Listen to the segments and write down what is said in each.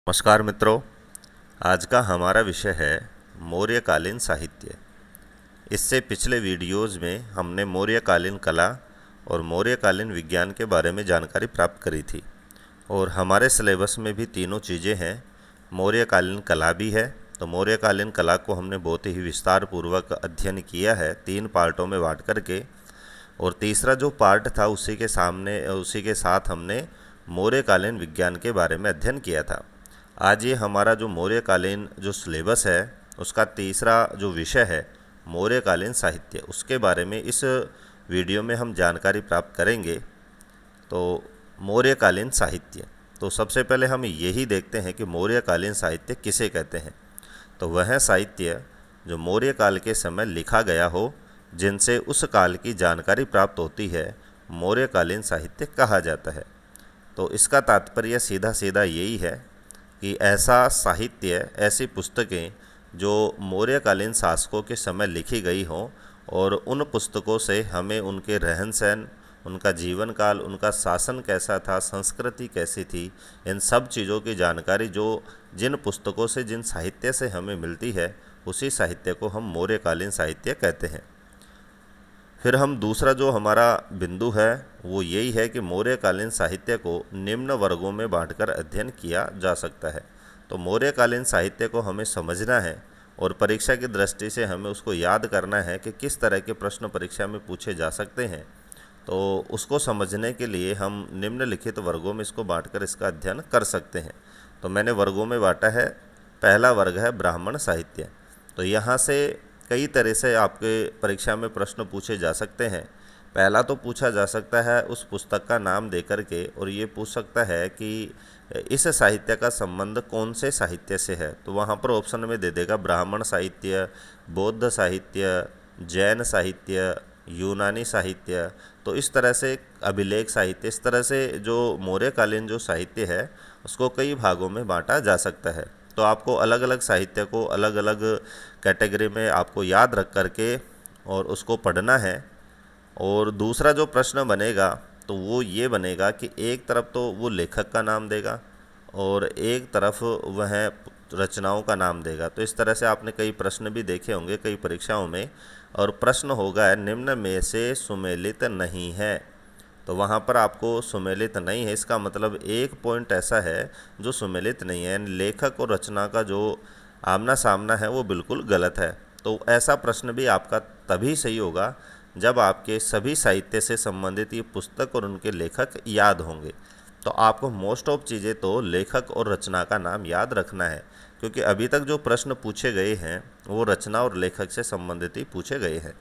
नमस्कार मित्रों। आज का हमारा विषय है मौर्यकालीन साहित्य। इससे पिछले वीडियोज़ में हमने मौर्यकालीन कला और मौर्यकालीन विज्ञान के बारे में जानकारी प्राप्त करी थी और हमारे सिलेबस में भी तीनों चीज़ें हैं। मौर्यकालीन कला भी है, तो मौर्यकालीन कला को हमने बहुत ही विस्तार पूर्वक अध्ययन किया है 3 पार्टों में बांट करके, और तीसरा जो पार्ट था उसी के साथ हमने मौर्यकालीन विज्ञान के बारे में अध्ययन किया था। आज ये हमारा जो मौर्यकालीन जो सिलेबस है उसका तीसरा जो विषय है मौर्यकालीन साहित्य, उसके बारे में इस वीडियो में हम जानकारी प्राप्त करेंगे। तो मौर्यकालीन साहित्य, तो सबसे पहले हम यही देखते हैं कि मौर्यकालीन साहित्य किसे कहते हैं। तो वह साहित्य जो मौर्य काल के समय लिखा गया हो, जिनसे उस काल की जानकारी प्राप्त होती है, मौर्यकालीन साहित्य कहा जाता है। तो इसका तात्पर्य सीधा सीधा यही है कि ऐसा साहित्य, ऐसी पुस्तकें जो मौर्यकालीन शासकों के समय लिखी गई हों और उन पुस्तकों से हमें उनके रहन सहन, उनका जीवन काल, उनका शासन कैसा था, संस्कृति कैसी थी, इन सब चीज़ों की जानकारी जो जिन पुस्तकों से, जिन साहित्य से हमें मिलती है, उसी साहित्य को हम मौर्यकालीन साहित्य कहते हैं। फिर हम दूसरा जो हमारा बिंदु है वो यही है कि मौर्यकालीन साहित्य को निम्न वर्गों में बांटकर अध्ययन किया जा सकता है। तो मौर्यकालीन साहित्य को हमें समझना है और परीक्षा की दृष्टि से हमें उसको याद करना है कि किस तरह के प्रश्न परीक्षा में पूछे जा सकते हैं। तो उसको समझने के लिए हम निम्नलिखित वर्गों में इसको बांटकर इसका अध्ययन कर सकते हैं। तो मैंने वर्गों में बांटा है। पहला वर्ग है ब्राह्मण साहित्य। तो यहाँ से कई तरह से आपके परीक्षा में प्रश्न पूछे जा सकते हैं। पहला तो पूछा जा सकता है उस पुस्तक का नाम दे करके, और ये पूछ सकता है कि इस साहित्य का संबंध कौन से साहित्य से है। तो वहाँ पर ऑप्शन में दे देगा ब्राह्मण साहित्य, बौद्ध साहित्य, जैन साहित्य, यूनानी साहित्य। तो इस तरह से अभिलेख साहित्य, इस तरह से जो मौर्यकालीन जो साहित्य है उसको कई भागों में बांटा जा सकता है। तो आपको अलग अलग साहित्य को अलग अलग कैटेगरी में आपको याद रख करके और उसको पढ़ना है। और दूसरा जो प्रश्न बनेगा तो वो ये बनेगा कि एक तरफ तो वो लेखक का नाम देगा और एक तरफ वह रचनाओं का नाम देगा। तो इस तरह से आपने कई प्रश्न भी देखे होंगे कई परीक्षाओं में, और प्रश्न होगा निम्न में से सुमेलित नहीं है। तो वहाँ पर आपको सुमेलित नहीं है, इसका मतलब एक पॉइंट ऐसा है जो सुमेलित नहीं है, यानी लेखक और रचना का जो आमना सामना है वो बिल्कुल गलत है। तो ऐसा प्रश्न भी आपका तभी सही होगा जब आपके सभी साहित्य से संबंधित ये पुस्तक और उनके लेखक याद होंगे। तो आपको मोस्ट ऑफ चीज़ें तो लेखक और रचना का नाम याद रखना है, क्योंकि अभी तक जो प्रश्न पूछे गए हैं वो रचना और लेखक से संबंधित ही पूछे गए हैं।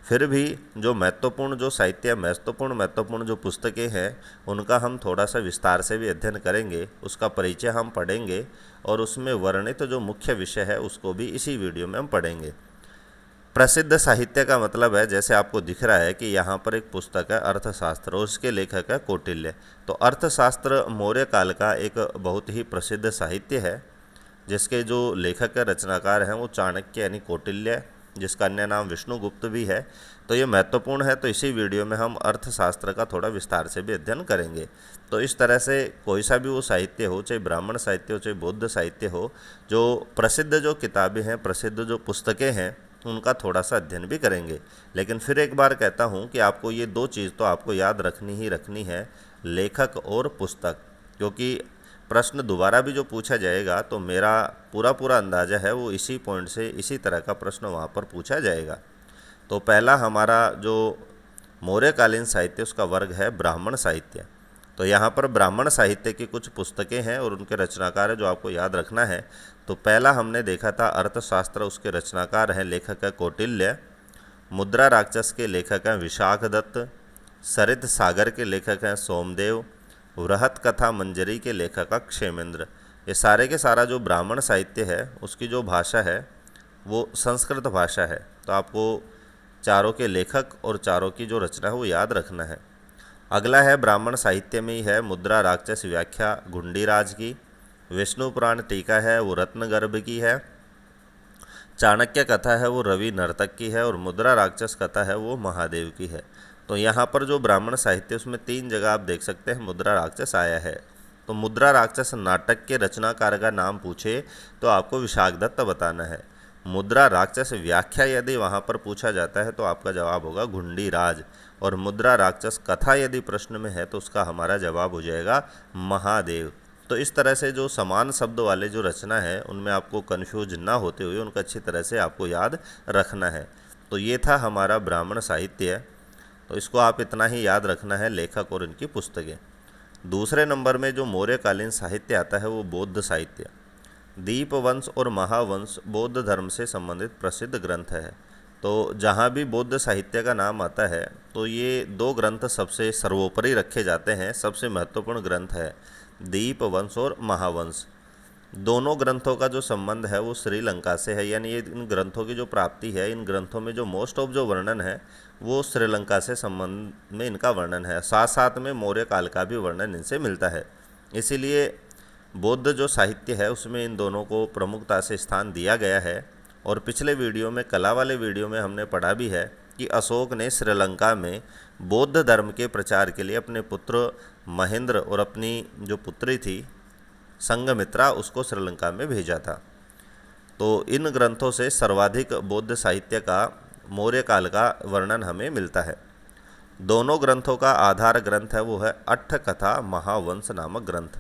फिर भी जो महत्वपूर्ण जो साहित्य, महत्वपूर्ण जो पुस्तकें हैं उनका हम थोड़ा सा विस्तार से भी अध्ययन करेंगे, उसका परिचय हम पढ़ेंगे और उसमें वर्णित जो मुख्य विषय है उसको भी इसी वीडियो में हम पढ़ेंगे। प्रसिद्ध साहित्य का मतलब है, जैसे आपको दिख रहा है कि यहाँ पर एक पुस्तक है अर्थशास्त्र और उसके लेखक है कौटिल्य। तो अर्थशास्त्र मौर्य काल का एक बहुत ही प्रसिद्ध साहित्य है, जिसके जो लेखक रचनाकार हैं वो चाणक्य यानी कौटिल्य, जिसका अन्य नाम विष्णुगुप्त भी है। तो ये महत्वपूर्ण है, तो इसी वीडियो में हम अर्थशास्त्र का थोड़ा विस्तार से भी अध्ययन करेंगे। तो इस तरह से कोई सा भी वो साहित्य हो, चाहे ब्राह्मण साहित्य हो चाहे बौद्ध साहित्य हो, जो प्रसिद्ध जो किताबें हैं, प्रसिद्ध जो पुस्तकें हैं, उनका थोड़ा सा अध्ययन भी करेंगे। लेकिन फिर एक बार कहता हूँ कि आपको ये दो चीज़ तो आपको याद रखनी ही रखनी है, लेखक और पुस्तक, क्योंकि प्रश्न दोबारा भी जो पूछा जाएगा तो मेरा पूरा अंदाज़ा है वो इसी पॉइंट से इसी तरह का प्रश्न वहाँ पर पूछा जाएगा। तो पहला हमारा जो मौर्यकालीन साहित्य उसका वर्ग है ब्राह्मण साहित्य। तो यहाँ पर ब्राह्मण साहित्य की कुछ पुस्तकें हैं और उनके रचनाकार है जो आपको याद रखना है। तो पहला हमने देखा था अर्थशास्त्र, उसके रचनाकार हैं, लेखक है कौटिल्य। मुद्रा राक्षस के लेखक हैं विशाख दत्त। सरित सागर के लेखक हैं सोमदेव। वृहत कथा मंजरी के लेखक क्षेमेंद्र। ये सारे के सारा जो ब्राह्मण साहित्य है उसकी जो भाषा है वो संस्कृत भाषा है। तो आपको चारों के लेखक और चारों की जो रचना है वो याद रखना है। अगला है ब्राह्मण साहित्य में ही है मुद्रा राक्षस व्याख्या गुंडीराज की। विष्णु पुराण टीका है वो रत्नगर्भ की है। चाणक्य कथा है वो रवि नर्तक की है, और मुद्रा राक्षस कथा है वो महादेव की है। तो यहाँ पर जो ब्राह्मण साहित्य उसमें 3 जगह आप देख सकते हैं मुद्रा राक्षस आया है। तो तो मुद्रा राक्षस नाटक के रचनाकार का नाम पूछे तो आपको विशाखदत्त बताना है। मुद्रा राक्षस व्याख्या यदि वहाँ पर पूछा जाता है तो आपका जवाब होगा घुंडीराज। और मुद्रा राक्षस कथा यदि प्रश्न में है तो उसका हमारा जवाब हो जाएगा महादेव। तो इस तरह से जो समान शब्द वाले जो रचना है उनमें आपको कन्फ्यूज ना होते हुए उनको अच्छी तरह से आपको याद रखना है। तो ये था हमारा ब्राह्मण साहित्य। तो इसको आप इतना ही याद रखना है, लेखक और इनकी पुस्तकें। दूसरे नंबर में जो मौर्यकालीन साहित्य आता है वो बौद्ध साहित्य। दीपवंश और महावंश बौद्ध धर्म से संबंधित प्रसिद्ध ग्रंथ है। तो जहाँ भी बौद्ध साहित्य का नाम आता है तो ये दो ग्रंथ सबसे सर्वोपरि रखे जाते हैं, सबसे महत्वपूर्ण ग्रंथ है दीपवंश और महावंश। दोनों ग्रंथों का जो संबंध है वो श्रीलंका से है, यानी ये इन ग्रंथों की जो प्राप्ति है, इन ग्रंथों में जो मोस्ट ऑफ जो वर्णन है वो श्रीलंका से संबंध में इनका वर्णन है। साथ साथ में मौर्य काल का भी वर्णन इनसे मिलता है। इसीलिए बौद्ध जो साहित्य है उसमें इन दोनों को प्रमुखता से स्थान दिया गया है। और पिछले वीडियो में, कला वाले वीडियो में हमने पढ़ा भी है कि अशोक ने श्रीलंका में बौद्ध धर्म के प्रचार के लिए अपने पुत्र महेंद्र और अपनी जो पुत्री थी संघमित्रा उसको श्रीलंका में भेजा था। तो इन ग्रंथों से सर्वाधिक बौद्ध साहित्य का मौर्य काल का वर्णन हमें मिलता है। दोनों ग्रंथों का आधार ग्रंथ है वो है अट्ठकथा महावंश नामक ग्रंथ।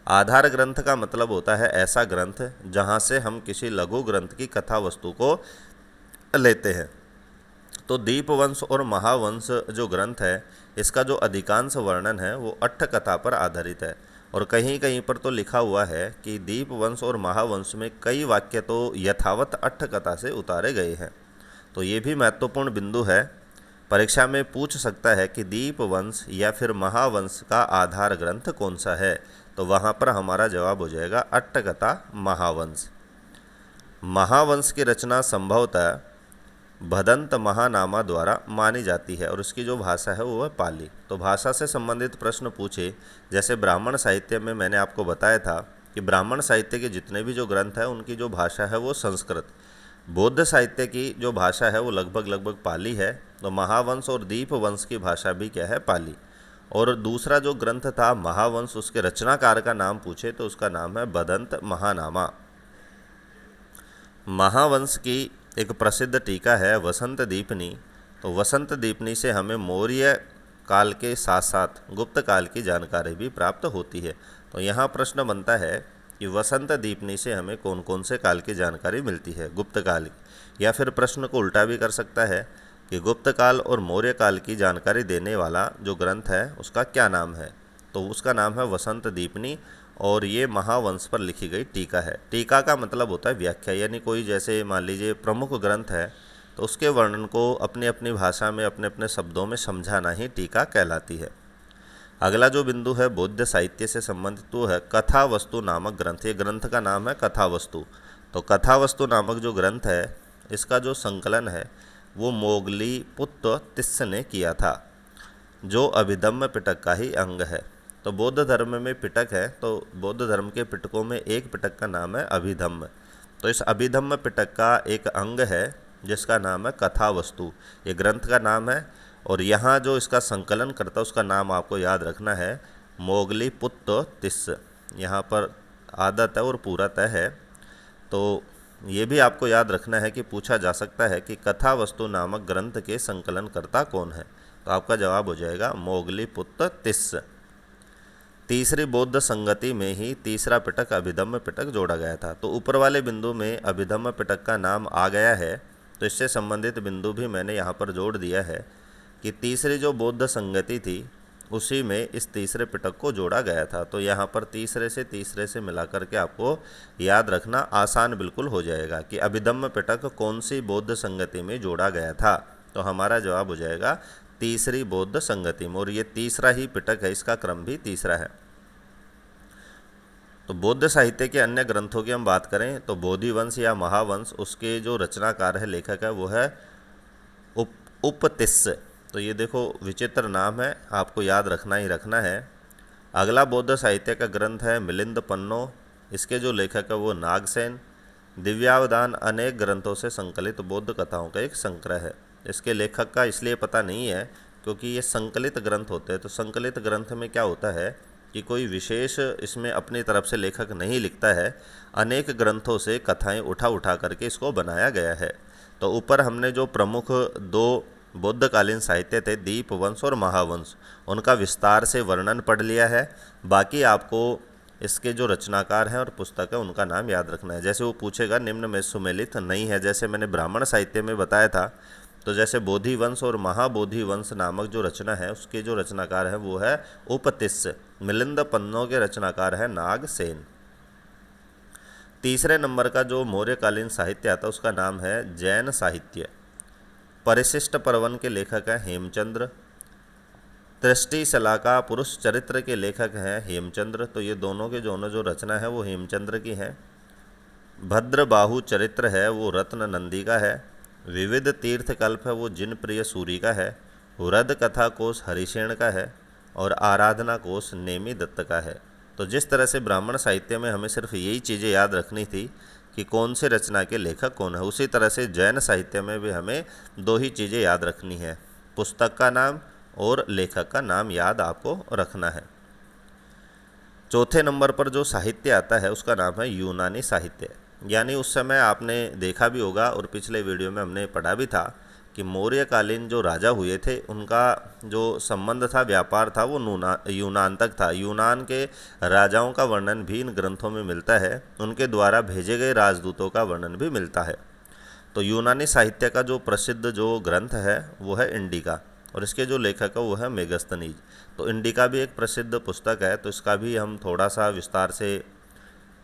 आधार ग्रंथ का मतलब होता है ऐसा ग्रंथ जहाँ से हम किसी लघु ग्रंथ की कथा वस्तु को लेते हैं। तो दीपवंश और महावंश जो ग्रंथ है इसका जो अधिकांश वर्णन है वो अट्ठकथा पर आधारित है। और कहीं कहीं पर तो लिखा हुआ है कि दीपवंश और महावंश में कई वाक्य तो यथावत अट्ठकथा से उतारे गए हैं। तो ये भी महत्वपूर्ण बिंदु है, परीक्षा में पूछ सकता है कि दीपवंश या फिर महावंश का आधार ग्रंथ कौन सा है। तो वहाँ पर हमारा जवाब हो जाएगा अट्ठकथा महावंश। महावंश की रचना संभवतः भदंत महानामा द्वारा मानी जाती है और उसकी जो भाषा है वो है पाली। तो भाषा से संबंधित प्रश्न पूछे, जैसे ब्राह्मण साहित्य में मैंने आपको बताया था कि ब्राह्मण साहित्य के जितने भी जो ग्रंथ हैं उनकी जो भाषा है वो संस्कृत। बौद्ध साहित्य की जो भाषा है वो लगभग पाली है। तो महावंश और दीपवंश की भाषा भी क्या है, पाली। और दूसरा जो ग्रंथ था महावंश, उसके रचनाकार का नाम पूछे तो उसका नाम है भदंत महानामा। महावंश की एक प्रसिद्ध टीका है वसंत दीपनी। तो वसंत दीपनी से हमें मौर्य काल के साथ साथ गुप्त काल की जानकारी भी प्राप्त होती है। तो यहाँ प्रश्न बनता है कि वसंत दीपनी से हमें कौन कौन से काल की जानकारी मिलती है, गुप्त काल की। या फिर प्रश्न को उल्टा भी कर सकता है कि गुप्त काल और मौर्य काल की जानकारी देने वाला जो ग्रंथ है उसका क्या नाम है। तो उसका नाम है वसंत दीपनी और ये महावंश पर लिखी गई टीका है। टीका का मतलब होता है व्याख्या, यानी कोई जैसे मान लीजिए प्रमुख ग्रंथ है तो उसके वर्णन को अपनी अपनी भाषा में अपने अपने शब्दों में समझाना ही टीका कहलाती है। अगला जो बिंदु है बौद्ध साहित्य से संबंधित वो है कथा वस्तु नामक ग्रंथ। ये ग्रंथ का नाम है कथा वस्तु। तो कथा वस्तु नामक जो ग्रंथ है इसका जो संकलन है वो मोगली पुत्र तिस्स ने किया था, जो अभिधम्म पिटक का ही अंग है। तो बौद्ध धर्म में पिटक है, तो बौद्ध धर्म के पिटकों में एक पिटक का नाम है अभिधम्म। तो इस अभिधम्म पिटक का एक अंग है जिसका नाम है कथा वस्तु, ये ग्रंथ का नाम है। और यहाँ जो इसका संकलन करता है उसका नाम आपको याद रखना है मोगली पुत्र तिस्स। यहाँ पर आधा तय और पूरा तय है। तो ये भी आपको याद रखना है कि पूछा जा सकता है कि कथा वस्तु नामक ग्रंथ के संकलनकर्ता कौन है। तो आपका जवाब हो जाएगा मोगली पुत्र तिस्स। तीसरी बौद्ध संगति में ही तीसरा पिटक अभिधम्म पिटक जोड़ा गया था। तो ऊपर वाले बिंदु में अभिधम्म पिटक का नाम आ गया है, तो इससे संबंधित बिंदु भी मैंने यहाँ पर जोड़ दिया है कि तीसरी जो बौद्ध संगति थी उसी में इस तीसरे पिटक को जोड़ा गया था। तो यहाँ पर तीसरे से मिला करके आपको याद रखना आसान बिल्कुल हो जाएगा कि अभिधम्म पिटक कौन सी बौद्ध संगति में जोड़ा गया था। तो हमारा जवाब हो जाएगा तीसरी बौद्ध संगति में, और ये तीसरा ही पिटक है, इसका क्रम भी तीसरा है। तो बौद्ध साहित्य के अन्य ग्रंथों की हम बात करें तो बोधिवंश या महावंश, उसके जो रचनाकार है, लेखक है, वो है उपतिस्स। तो ये देखो विचित्र नाम है, आपको याद रखना ही रखना है। अगला बौद्ध साहित्य का ग्रंथ है मिलिंद पन्नो। इसके जो लेखक है वो नागसेन। दिव्यावधान अनेक ग्रंथों से संकलित बौद्ध कथाओं का एक संग्रह है। इसके लेखक का इसलिए पता नहीं है क्योंकि ये संकलित ग्रंथ होते हैं। तो संकलित ग्रंथ में क्या होता है कि कोई विशेष इसमें अपनी तरफ से लेखक नहीं लिखता है, अनेक ग्रंथों से कथाएं उठा करके इसको बनाया गया है। तो ऊपर हमने जो प्रमुख दो बौद्धकालीन साहित्य थे, दीपवंश और महावंश, उनका विस्तार से वर्णन पढ़ लिया है। बाकी आपको इसके जो रचनाकार हैं और पुस्तक है उनका नाम याद रखना है। जैसे वो पूछेगा निम्न में सुमेलित नहीं है, जैसे मैंने ब्राह्मण साहित्य में बताया था, तो जैसे बोधिवंश और महाबोधिवंश नामक जो रचना है उसके जो रचनाकार है वो है उपतिस्य। मिलिंद पन्नों के रचनाकार है नागसेन। तीसरे नंबर का जो मौर्यकालीन साहित्य आता है उसका नाम है जैन साहित्य। परिशिष्ट पर्वन के लेखक हैं हेमचंद्र। दृष्टि शलाका पुरुष चरित्र के लेखक हैं हेमचंद्र। तो ये दोनों के जो रचना है वो हेमचंद्र की है। भद्रबाहु चरित्र है वो रत्न नंदी का है। विविध तीर्थकल्प है वो जिन प्रिय सूरी का है। वृद कथा कोश हरिशेण का है और आराधना कोश नेमी दत्त का है। तो जिस तरह से ब्राह्मण साहित्य में हमें सिर्फ यही चीज़ें याद रखनी थी कि कौन से रचना के लेखक कौन है, उसी तरह से जैन साहित्य में भी हमें दो ही चीज़ें याद रखनी है, पुस्तक का नाम और लेखक का नाम याद आपको रखना है। चौथे नंबर पर जो साहित्य आता है उसका नाम है यूनानी साहित्य। यानी उस समय आपने देखा भी होगा और पिछले वीडियो में हमने पढ़ा भी था कि मौर्यकालीन जो राजा हुए थे उनका जो संबंध था, व्यापार था, वो यूनान तक था। यूनान के राजाओं का वर्णन भी इन ग्रंथों में मिलता है, उनके द्वारा भेजे गए राजदूतों का वर्णन भी मिलता है। तो यूनानी साहित्य का जो प्रसिद्ध जो ग्रंथ है वो है इंडिका और इसके जो लेखक है वो है मेगस्थनीज। तो इंडिका भी एक प्रसिद्ध पुस्तक है, तो इसका भी हम थोड़ा सा विस्तार से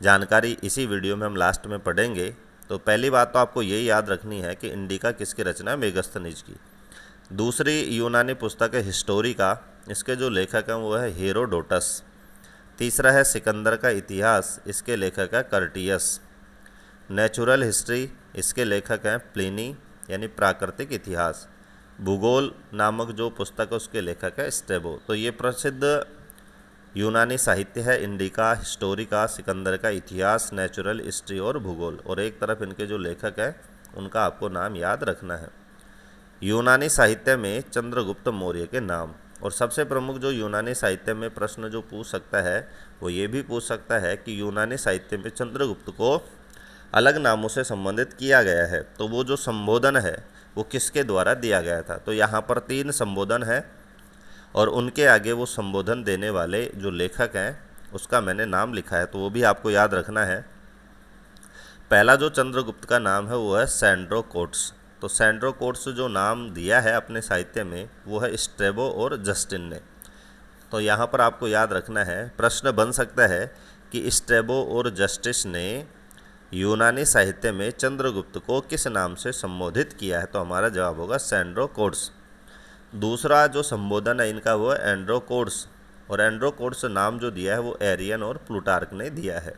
जानकारी इसी वीडियो में हम लास्ट में पढ़ेंगे। तो पहली बात तो आपको यही याद रखनी है कि इंडिका किसकी रचना है, मेगस्थनीज की। दूसरी यूनानी पुस्तक है हिस्टोरिका, इसके जो लेखक हैं वो है हेरोडोटस। तीसरा है सिकंदर का इतिहास, इसके लेखक है कर्टियस। नेचुरल हिस्ट्री, इसके लेखक हैं प्लिनी यानी प्राकृतिक इतिहास। भूगोल नामक जो पुस्तक है उसके लेखक है स्ट्रैबो। तो ये प्रसिद्ध यूनानी साहित्य है इंडिका, हिस्टोरिका, सिकंदर का इतिहास, नेचुरल हिस्ट्री और भूगोल। और एक तरफ इनके जो लेखक हैं उनका आपको नाम याद रखना है। यूनानी साहित्य में चंद्रगुप्त मौर्य के नाम। और सबसे प्रमुख जो यूनानी साहित्य में प्रश्न जो पूछ सकता है वो ये भी पूछ सकता है कि यूनानी साहित्य में चंद्रगुप्त को अलग नामों से संबोधित किया गया है, तो वो जो संबोधन है वो किसके द्वारा दिया गया था। तो यहाँ पर 3 संबोधन है और उनके आगे वो संबोधन देने वाले जो लेखक हैं उसका मैंने नाम लिखा है, तो वो भी आपको याद रखना है। पहला जो चंद्रगुप्त का नाम है वो है सैंड्रोकोट्स। तो सैंड्रोकोट्स जो नाम दिया है अपने साहित्य में वो है स्ट्रैबो और जस्टिन ने। तो यहाँ पर आपको याद रखना है, प्रश्न बन सकता है कि स्ट्रैबो और जस्टिस ने यूनानी साहित्य में चंद्रगुप्त को किस नाम से संबोधित किया है। तो हमारा जवाब होगा सैंड्रोकोट्स। दूसरा जो संबोधन है इनका वो है एंड्रोकोट्स, और एंड्रोकोट्स नाम जो दिया है वो एरियन और प्लूटार्क ने दिया है।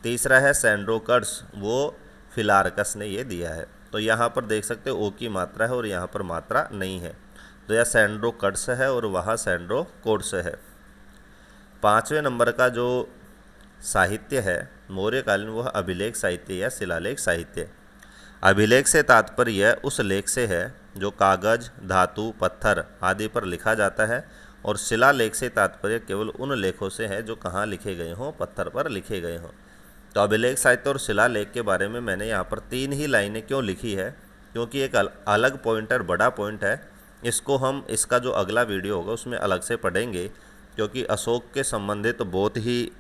तीसरा है सैंड्रोकट्स, वो फिलार्कस ने ये दिया है। तो यहाँ पर देख सकते हो ओ की मात्रा है और यहाँ पर मात्रा नहीं है, तो यह सैंड्रोकट्स है और वहाँ सैंड्रोकोट्स है। 5वें नंबर का जो साहित्य है मौर्यकालीन वह अभिलेख साहित्य या शिलालेख साहित्य। अभिलेख से तात्पर्य उस लेख से है जो कागज, धातु, पत्थर आदि पर लिखा जाता है, और शिलालेख से तात्पर्य केवल उन लेखों से है जो कहाँ लिखे गए हों, पत्थर पर लिखे गए हों। तो अभिलेख साहित्य और शिलालेख के बारे में मैंने यहाँ पर 3 ही लाइनें क्यों लिखी है, क्योंकि एक अलग पॉइंट और बड़ा पॉइंट है, इसको हम इसका जो अगला वीडियो होगा उसमें अलग से पढ़ेंगे, क्योंकि अशोक के संबंधित तो बहुत ही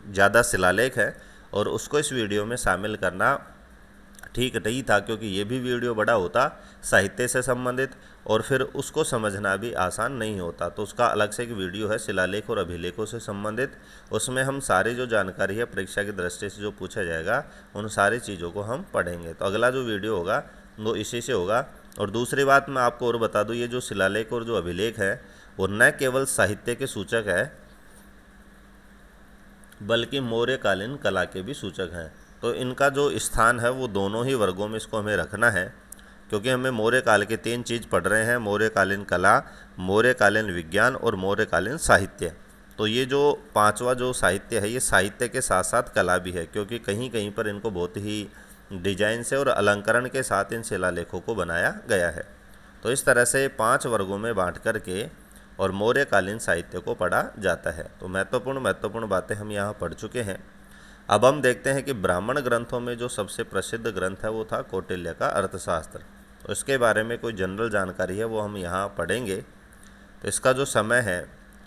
ज़्यादा शिलालेख है और उसको इस वीडियो में शामिल करना ठीक नहीं था, क्योंकि ये भी वीडियो बड़ा होता साहित्य से संबंधित और फिर उसको समझना भी आसान नहीं होता। तो उसका अलग से एक वीडियो है शिलालेख और अभिलेखों से संबंधित, उसमें हम सारी जो जानकारी है परीक्षा की दृष्टि से जो पूछा जाएगा उन सारी चीज़ों को हम पढ़ेंगे। तो अगला जो वीडियो होगा वो इसी से होगा। और दूसरी बात मैं आपको और बता दूँ, ये जो शिलालेख और जो अभिलेख है वो न केवल साहित्य के सूचक है बल्कि मौर्यकालीन कला के भी सूचक हैं। तो इनका जो स्थान है वो दोनों ही वर्गों में इसको हमें रखना है, क्योंकि हमें मौर्यकाल के 3 चीज़ पढ़ रहे हैं, मौर्यकालीन कला, मौर्यकालीन विज्ञान और मौर्यकालीन साहित्य। तो ये जो 5वां जो साहित्य है ये साहित्य के साथ साथ कला भी है, क्योंकि कहीं कहीं पर इनको बहुत ही डिजाइन से और अलंकरण के साथ इन शिलालेखों को बनाया गया है। तो इस तरह से 5 वर्गों में बांट करके और मौर्यकालीन साहित्य को पढ़ा जाता है। तो महत्वपूर्ण बातें हम यहाँ पढ़ चुके हैं। अब हम देखते हैं कि ब्राह्मण ग्रंथों में जो सबसे प्रसिद्ध ग्रंथ है वो था कौटिल्य का अर्थशास्त्र। तो इसके बारे में कोई जनरल जानकारी है वो हम यहाँ पढ़ेंगे। तो इसका जो समय है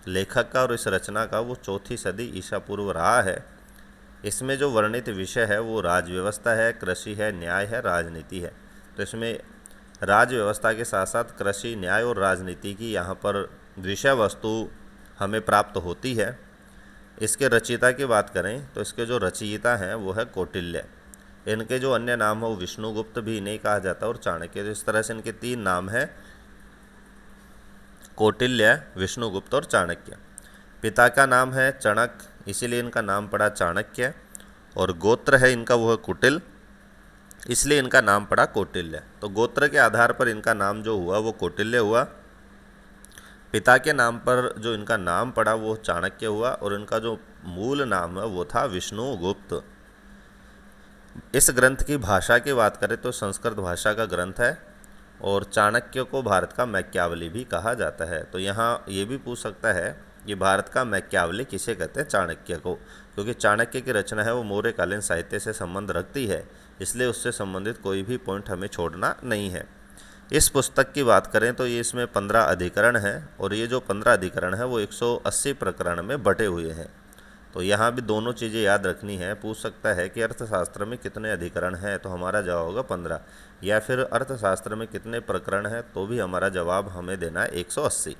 लेखक का और इस रचना का वो 4वीं सदी ईसा पूर्व रहा है। इसमें जो वर्णित विषय है वो राजव्यवस्था है, कृषि है, न्याय है, राजनीति है। तो इसमें राजव्यवस्था के साथ साथ कृषि, न्याय और राजनीति की यहाँ पर विषय वस्तु हमें प्राप्त होती है। इसके रचयिता की बात करें तो इसके जो रचयिता हैं वो है कौटिल्य। इनके जो अन्य नाम है वो विष्णुगुप्त भी इन्हें कहा जाता है और चाणक्य। तो इस तरह से इनके 3 नाम हैं, कौटिल्य, विष्णुगुप्त और चाणक्य। पिता का नाम है चणक, इसीलिए इनका नाम पड़ा चाणक्य। और गोत्र है इनका वो है कुटिल, इसलिए इनका नाम पड़ा कौटिल्य। तो गोत्र के आधार पर इनका नाम जो हुआ वो कौटिल्य हुआ। पिता के नाम पर जो इनका नाम पड़ा वो चाणक्य हुआ और इनका जो मूल नाम है वो था विष्णुगुप्त। इस ग्रंथ की भाषा की बात करें तो संस्कृत भाषा का ग्रंथ है और चाणक्य को भारत का मैक्यावली भी कहा जाता है। तो यहाँ ये भी पूछ सकता है कि भारत का मैक्यावली किसे कहते हैं? चाणक्य को, क्योंकि चाणक्य की रचना है वो मौर्यकालीन साहित्य से संबंध रखती है, इसलिए उससे संबंधित कोई भी पॉइंट हमें छोड़ना नहीं है। इस पुस्तक की बात करें तो ये इसमें 15 अधिकरण हैं और ये जो 15 अधिकरण है वो 180 प्रकरण में बटे हुए हैं। तो यहाँ भी दोनों चीज़ें याद रखनी है। पूछ सकता है कि अर्थशास्त्र में कितने अधिकरण हैं, तो हमारा जवाब होगा 15, या फिर अर्थशास्त्र में कितने प्रकरण हैं, तो भी हमारा जवाब हमें देना है 180।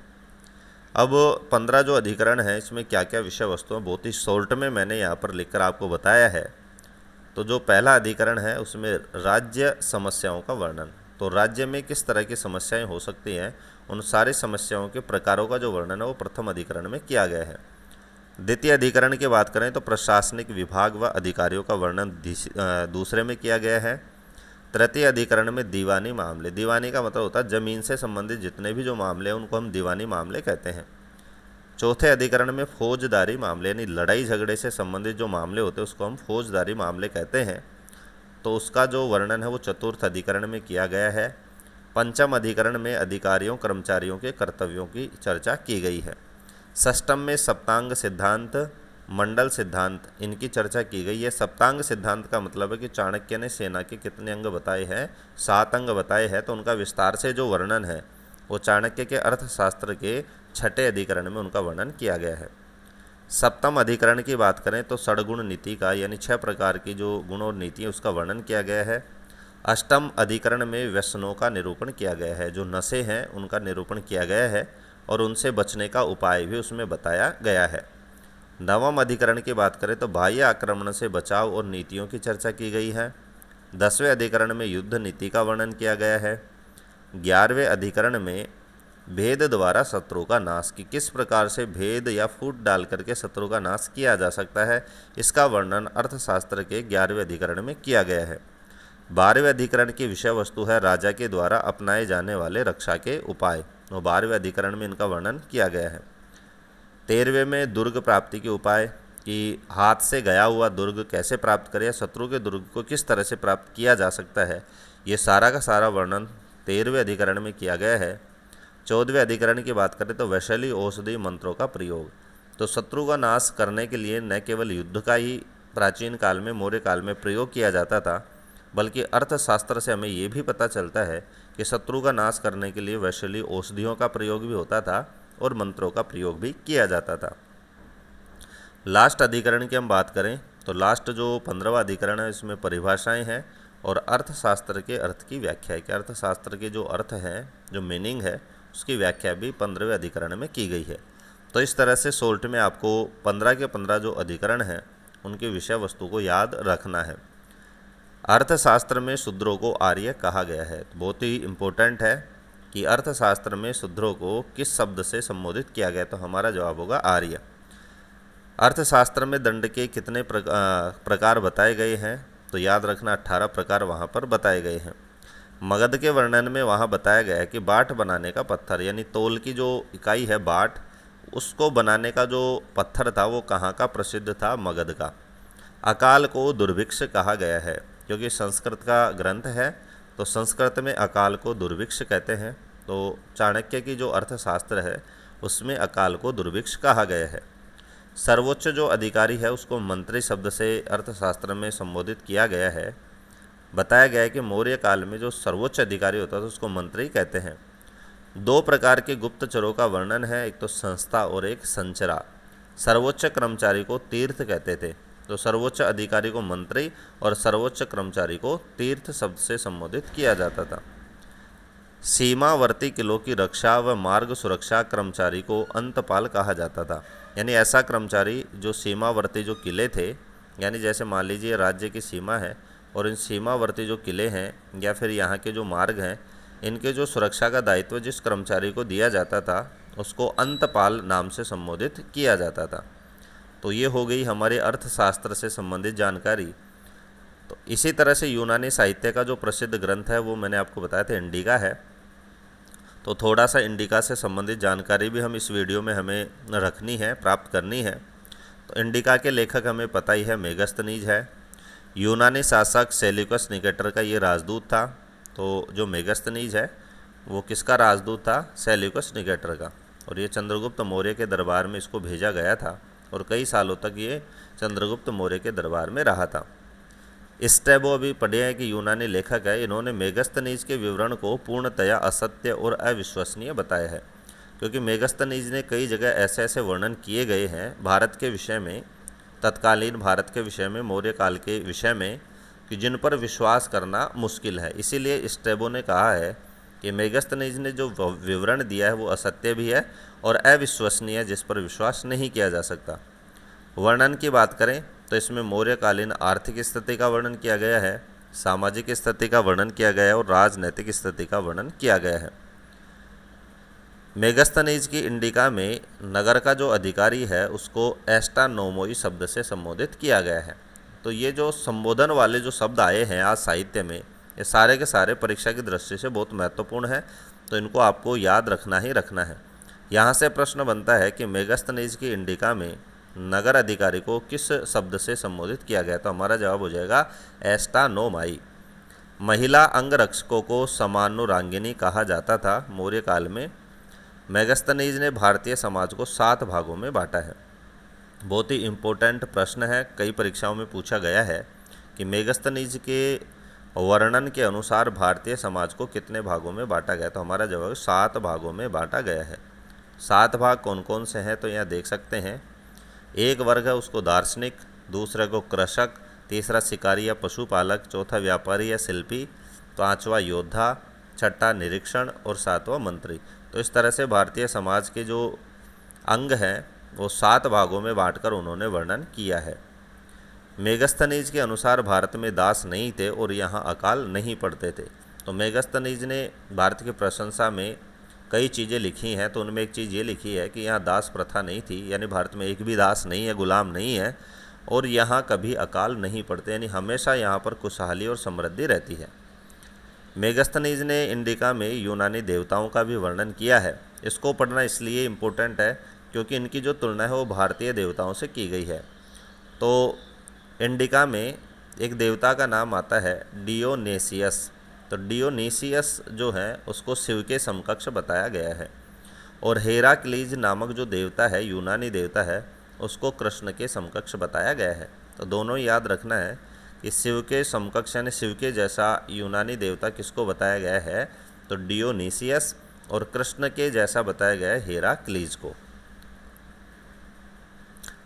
अब 15 जो अधिकरण हैं इसमें क्या क्या विषय वस्तु हैं बहुत ही शॉर्ट में मैंने यहाँ पर लिखकर आपको बताया है। तो जो पहला अधिकरण है उसमें राज्य समस्याओं का वर्णन। तो राज्य में किस तरह की समस्याएं हो सकती हैं, उन सारी समस्याओं के प्रकारों का जो वर्णन है वो प्रथम अधिकरण में किया गया है। द्वितीय अधिकरण की बात करें तो प्रशासनिक विभाग व अधिकारियों का वर्णन दूसरे में किया गया है। तृतीय अधिकरण में दीवानी मामले, दीवानी का मतलब होता है जमीन से संबंधित जितने भी जो मामले हैं उनको हम दीवानी मामले कहते हैं। चौथे अधिकरण में फौजदारी मामले यानी लड़ाई झगड़े से संबंधित जो मामले होते हैं उसको हम फौजदारी मामले कहते हैं। तो उसका जो वर्णन है वो चतुर्थ अधिकरण में किया गया है। पंचम अधिकरण में अधिकारियों कर्मचारियों के कर्तव्यों की चर्चा की गई है। षष्टम में सप्तांग सिद्धांत, मंडल सिद्धांत, इनकी चर्चा की गई है। सप्तांग सिद्धांत का मतलब है कि चाणक्य ने सेना के कितने अंग बताए हैं, 7 अंग बताए हैं। तो उनका विस्तार से जो वर्णन है वो चाणक्य के अर्थशास्त्र के 6ठे अधिकरण में उनका वर्णन किया गया है। सप्तम अधिकरण की बात करें तो षडगुण नीति का यानी 6 प्रकार की जो गुण और नीति है उसका वर्णन किया गया है। अष्टम अधिकरण में व्यसनों का निरूपण किया गया है, जो नशे हैं उनका निरूपण किया गया है और उनसे बचने का उपाय भी उसमें बताया गया है। नवम अधिकरण की बात करें तो बाह्य आक्रमण से बचाव और नीतियों की चर्चा की गई है। 10वें अधिकरण में युद्ध नीति का वर्णन किया गया है। 11वें अधिकरण में भेद द्वारा शत्रु का नाश, कि किस प्रकार से भेद या फूट डाल करके शत्रु का नाश किया जा सकता है, इसका वर्णन अर्थशास्त्र के 11वें अधिकरण में किया गया है। 12वें अधिकरण की विषय वस्तु है राजा के द्वारा अपनाए जाने वाले रक्षा के उपाय, और 12वें अधिकरण में इनका वर्णन किया गया है। 13वें में दुर्ग प्राप्ति के उपाय, कि हाथ से गया हुआ दुर्ग कैसे प्राप्त करें या शत्रु के दुर्ग को किस तरह से प्राप्त किया जा सकता है, ये सारा का सारा वर्णन 13वें अधिकरण में किया गया है। 14वें अधिकरण की बात करें तो वैशाली औषधि मंत्रों का प्रयोग, तो शत्रु का नाश करने के लिए न केवल युद्ध का ही प्राचीन काल में मौर्य काल में प्रयोग किया जाता था, बल्कि अर्थशास्त्र से हमें ये भी पता चलता है कि शत्रु का नाश करने के लिए वैशाली औषधियों का प्रयोग भी होता था और मंत्रों का प्रयोग भी किया जाता था। लास्ट अधिकरण की हम बात करें तो लास्ट जो 15वां अधिकरण है इसमें परिभाषाएं हैं और अर्थशास्त्र के अर्थ की व्याख्या है, कि अर्थशास्त्र के जो अर्थ हैं, जो मीनिंग है, उसकी व्याख्या भी 15वें अधिकरण में की गई है। तो इस तरह से शॉर्ट में आपको 15 के 15 जो अधिकरण हैं उनके विषय वस्तु को याद रखना है। अर्थशास्त्र में शूद्रों को आर्य कहा गया है, तो बहुत ही इम्पोर्टेंट है कि अर्थशास्त्र में शूद्रों को किस शब्द से संबोधित किया गया, तो हमारा जवाब होगा आर्य। अर्थशास्त्र में दंड के कितने प्रकार बताए गए हैं, तो याद रखना 18 प्रकार वहाँ पर बताए गए हैं। मगध के वर्णन में वहाँ बताया गया है कि बाट बनाने का पत्थर यानी तौल की जो इकाई है बाट, उसको बनाने का जो पत्थर था वो कहाँ का प्रसिद्ध था, मगध का। अकाल को दुर्भिक्ष कहा गया है, क्योंकि संस्कृत का ग्रंथ है तो संस्कृत में अकाल को दुर्भिक्ष कहते हैं। तो चाणक्य की जो अर्थशास्त्र है उसमें अकाल को दुर्भिक्ष कहा गया है। सर्वोच्च जो अधिकारी है उसको मंत्री शब्द से अर्थशास्त्र में संबोधित किया गया है। बताया गया है कि मौर्य काल में जो सर्वोच्च अधिकारी होता था उसको मंत्री कहते हैं। दो प्रकार के गुप्तचरों का वर्णन है, एक तो संस्था और एक संचरा। सर्वोच्च कर्मचारी को तीर्थ कहते थे, तो सर्वोच्च अधिकारी को मंत्री और सर्वोच्च कर्मचारी को तीर्थ शब्द से संबोधित किया जाता था। सीमावर्ती किलों की रक्षा व मार्ग सुरक्षा कर्मचारी को अंतपाल कहा जाता था। यानी ऐसा कर्मचारी जो सीमावर्ती जो किले थे, यानी जैसे मान लीजिए राज्य की सीमा है और इन सीमावर्ती जो किले हैं या फिर यहाँ के जो मार्ग हैं, इनके जो सुरक्षा का दायित्व जिस कर्मचारी को दिया जाता था उसको अंतपाल नाम से संबोधित किया जाता था। तो ये हो गई हमारे अर्थशास्त्र से संबंधित जानकारी। तो इसी तरह से यूनानी साहित्य का जो प्रसिद्ध ग्रंथ है वो मैंने आपको बताया था इंडिका है। तो थोड़ा सा इंडिका से संबंधित जानकारी भी हम इस वीडियो में हमें रखनी है, प्राप्त करनी है। तो इंडिका के लेखक हमें पता ही है, मेगस्थनीज है। यूनानी शासक सेल्यूकस निकेटर का ये राजदूत था। तो जो मेगस्थनीज है वो किसका राजदूत था? सेल्यूकस निकेटर का। और ये चंद्रगुप्त मौर्य के दरबार में इसको भेजा गया था और कई सालों तक ये चंद्रगुप्त मौर्य के दरबार में रहा था। स्ट्रैबो अभी पढ़े हैं कि यूनानी लेखक है, इन्होंने मेगस्थनीज के विवरण को पूर्णतया असत्य और अविश्वसनीय बताया है, क्योंकि मेगस्थनीज ने कई जगह ऐसे ऐसे वर्णन किए गए हैं भारत के विषय में, तत्कालीन भारत के विषय में, मौर्य काल के विषय में, कि जिन पर विश्वास करना मुश्किल है। इसीलिए स्ट्रैबो ने कहा है कि मेगस्थनीज ने जो विवरण दिया है वो असत्य भी है और अविश्वसनीय, जिस पर विश्वास नहीं किया जा सकता। वर्णन की बात करें तो इसमें मौर्यकालीन आर्थिक स्थिति का वर्णन किया गया है, सामाजिक स्थिति का वर्णन किया गया है और राजनैतिक स्थिति का वर्णन किया गया है। मेगस्थनीज की इंडिका में नगर का जो अधिकारी है उसको एस्टानोमोई शब्द से संबोधित किया गया है। तो ये जो संबोधन वाले जो शब्द आए हैं आज साहित्य में, ये सारे के सारे परीक्षा की दृष्टि से बहुत महत्वपूर्ण है, तो इनको आपको याद रखना ही रखना है। यहाँ से प्रश्न बनता है कि मेगस्थनीज की इंडिका में नगर अधिकारी को किस शब्द से संबोधित किया गया? तो हमारा जवाब हो जाएगा एस्टानोमाई। महिला अंगरक्षकों को समानुरांगिनी कहा जाता था मौर्य काल में। मेगस्थनीज ने भारतीय समाज को 7 भागों में बांटा है। बहुत ही इम्पोर्टेंट प्रश्न है, कई परीक्षाओं में पूछा गया है कि मेगस्थनीज के वर्णन के अनुसार भारतीय समाज को कितने भागों में बांटा गया? तो हमारा जवाब 7 भागों में बांटा गया है। 7 भाग कौन कौन से हैं तो यहाँ देख सकते हैं। एक वर्ग है उसको दार्शनिक, दूसरे को कृषक, तीसरा शिकारी या पशुपालक, चौथा व्यापारी या शिल्पी, पांचवा योद्धा, छठा निरीक्षण और सातवां मंत्री। तो इस तरह से भारतीय समाज के जो अंग हैं वो 7 भागों में बांटकर उन्होंने वर्णन किया है। मेगस्थनीज के अनुसार भारत में दास नहीं थे और यहाँ अकाल नहीं पड़ते थे। तो मेगस्थनीज ने भारत की प्रशंसा में कई चीज़ें लिखी हैं, तो उनमें एक चीज़ ये लिखी है कि यहाँ दास प्रथा नहीं थी, यानी भारत में एक भी दास नहीं है, गुलाम नहीं है, और यहाँ कभी अकाल नहीं पड़ते, यानी हमेशा यहाँ पर खुशहाली और समृद्धि रहती है। मेगस्थनीज ने इंडिका में यूनानी देवताओं का भी वर्णन किया है। इसको पढ़ना इसलिए इम्पोर्टेंट है क्योंकि इनकी जो तुलना है वो भारतीय देवताओं से की गई है। तो इंडिका में एक देवता का नाम आता है डियोनेसियस। तो डियोनीसियस जो है उसको शिव के समकक्ष बताया गया है, और हेराक्लीज नामक जो देवता है, यूनानी देवता है, उसको कृष्ण के समकक्ष बताया गया है। तो दोनों ही याद रखना है कि शिव के समकक्ष यानी शिव के जैसा यूनानी देवता किसको बताया गया है? तो डियोनीसियस, और कृष्ण के जैसा बताया गया है हेराक्लीज को।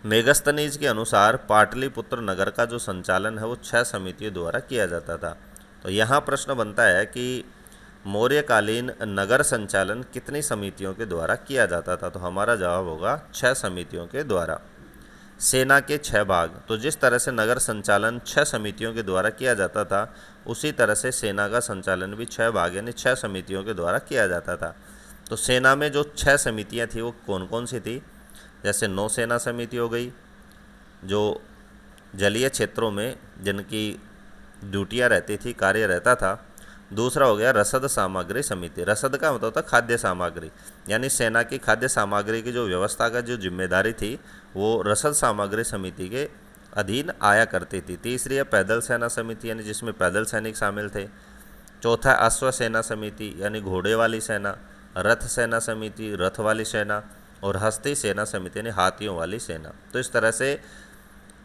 मेगस्थनीज के अनुसार पाटलिपुत्र नगर का जो संचालन है वो 6 समितियों द्वारा किया जाता था। तो यहाँ प्रश्न बनता है कि मौर्यकालीन नगर संचालन कितनी समितियों के द्वारा किया जाता था? तो हमारा जवाब होगा 6 समितियों के द्वारा। सेना के 6 भाग। तो जिस तरह से नगर संचालन 6 समितियों के द्वारा किया जाता था, उसी तरह से सेना का संचालन भी 6 भाग यानी 6 समितियों के द्वारा किया जाता था। तो सेना में जो 6 समितियाँ थी वो कौन कौन सी थी? जैसे नौसेना समिति हो गई, जो जलीय क्षेत्रों में जिनकी ड्यूटियाँ रहती थी, कार्य रहता था। दूसरा हो गया रसद सामग्री समिति। रसद का मतलब होता खाद्य सामग्री, यानी सेना की खाद्य सामग्री की जो व्यवस्था का जो जिम्मेदारी थी वो रसद सामग्री समिति के अधीन आया करती थी। तीसरी है पैदल सेना समिति, यानी जिसमें पैदल सैनिक शामिल थे। चौथा अश्व सेना समिति, यानी घोड़े वाली सेना। रथ सेना समिति, रथ वाली सेना। और हस्ती सेना समिति यानी हाथियों वाली सेना। तो इस तरह से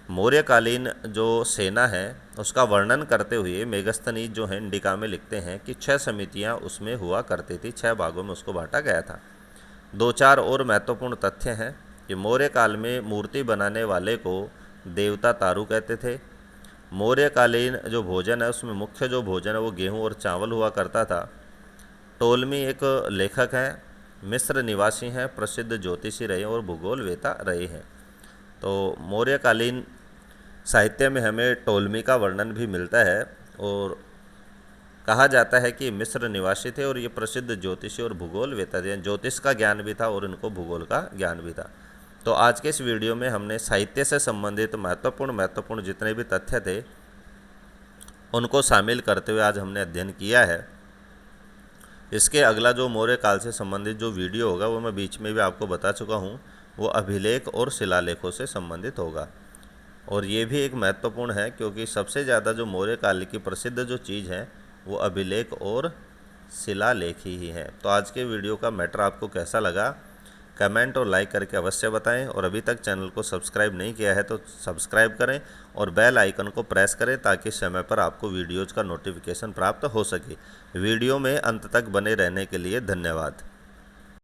मौर्यकालीन जो सेना है उसका वर्णन करते हुए मेगस्थनीज जो है इंडिका में लिखते हैं कि 6 समितियां उसमें हुआ करती थी, 6 भागों में उसको बांटा गया था। 2-4 और महत्वपूर्ण तथ्य हैं कि मौर्य काल में मूर्ति बनाने वाले को देवता तारू कहते थे। मौर्यकालीन जो भोजन है उसमें मुख्य जो भोजन है वो गेहूँ और चावल हुआ करता था। टोलमी एक लेखक हैं, मिस्र निवासी हैं, प्रसिद्ध ज्योतिषी रहे और भूगोलवेता रहे हैं। तो मौर्यकालीन साहित्य में हमें टोलमी का वर्णन भी मिलता है और कहा जाता है कि मिस्र निवासी थे और ये प्रसिद्ध ज्योतिषी और भूगोलवेता थे। ज्योतिष का ज्ञान भी था और इनको भूगोल का ज्ञान भी था। तो आज के इस वीडियो में हमने साहित्य से संबंधित महत्वपूर्ण जितने भी तथ्य थे उनको शामिल करते हुए आज हमने अध्ययन किया है। इसके अगला जो मौर्य काल से संबंधित जो वीडियो होगा वो मैं बीच में भी आपको बता चुका हूँ, वो अभिलेख और शिलालेखों से संबंधित होगा। और ये भी एक महत्वपूर्ण है क्योंकि सबसे ज़्यादा जो मौर्य काल की प्रसिद्ध जो चीज़ है वो अभिलेख और शिलालेख ही है। तो आज के वीडियो का मैटर आपको कैसा लगा कमेंट और लाइक करके अवश्य बताएं, और अभी तक चैनल को सब्सक्राइब नहीं किया है तो सब्सक्राइब करें और बेल आइकन को प्रेस करें ताकि समय पर आपको वीडियोज़ का नोटिफिकेशन प्राप्त हो सके। वीडियो में अंत तक बने रहने के लिए धन्यवाद।